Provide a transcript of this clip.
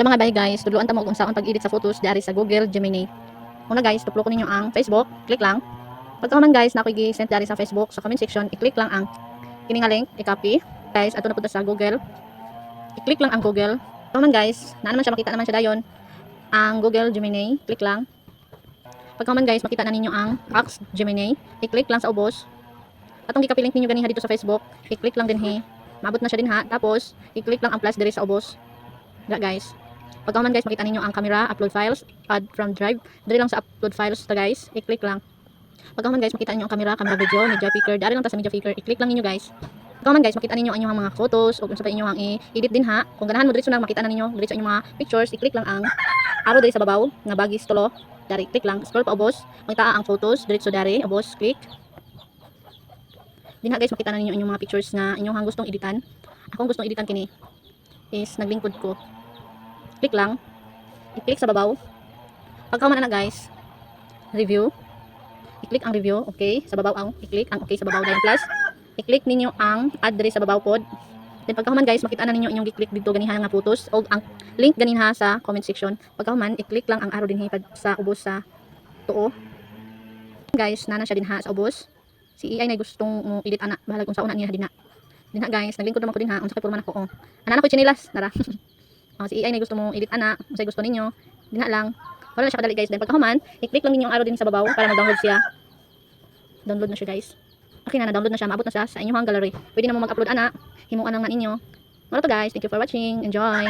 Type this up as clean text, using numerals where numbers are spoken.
Ito mga bay guys, tuluan ta mo kung saan pag-edit sa photos dari sa Google Gemini. Una guys, tuplo ko ninyo ang Facebook, click lang. Pagka man guys, na ako i-send dari sa Facebook sa comment section, i-click lang ang kini nga link, i-copy. Guys, ato na punta sa Google. I-click lang ang Google. Ito man guys, na naman siya makita naman siya dayon. Ang Google Gemini, click lang. Pagka man guys, makita na ninyo ang Ask Gemini, i-click lang sa ubos. Atong gi-copy link ninyo ganiha dito sa Facebook, i-click lang din maabot na siya din ha. Tapos, i-click lang ang plus diri sa ubos. Guys. Pagka man guys, makita ninyo ang camera, upload files, add from drive. Dali lang sa upload files ta guys, i-click lang. Pagka man guys, makita ninyo ang camera video, media picker, dari lang ta sa media picker, i-click lang ninyo guys. Pagka man guys, makita ninyo ang inyong mga photos o kung sa pa inyong i-edit din ha. Kung ganahan mo diretso na makita na ninyo diretso ang inyong mga pictures, i-click lang ang arrow diri sa babaw nga bagis tulo. Dari click lang, scroll pa ubos, makita ang photos diretso dari ubos, click. Din ha guys, makita na ninyo inyong mga pictures nga inyong gustong editan. Akong gustong editan kini is naglingkod ko. Click lang. I-click sa babaw. Pagka man na guys, review. I-click ang review, okay? Sa babaw ang i-click ang okay sa babaw dahil plus. I-click ninyo ang address sa babaw pod. Then pagka man guys, makita na ninyo inyong i-click dito ganiha nga photos o ang link ganiha sa comment section. Pagka man, i-click lang ang arrow dinhi sa ubos sa tuo. Guys, nana siya dinha sa ubos. Si AI na gustong edit ana, bahala kung sa una niya dinha. Dinha guys, naglingkod naman ko dinha, unsa kay purman ako. Ana na ko chinilas, tara. Si AI na gusto mo edit ana, kung gusto ninyo, dinha lang. Wala na siya kadali guys. Then pagkahuman, i-click lang ninyo ang arrow din sa babaw para mag-download siya. Download na siya guys. Okay na, na-download na siya. Maabot na siya sa inyong gallery. Pwede na mo mag-upload ana. Himuan lang na ninyo. Wala to guys. Thank you for watching. Enjoy.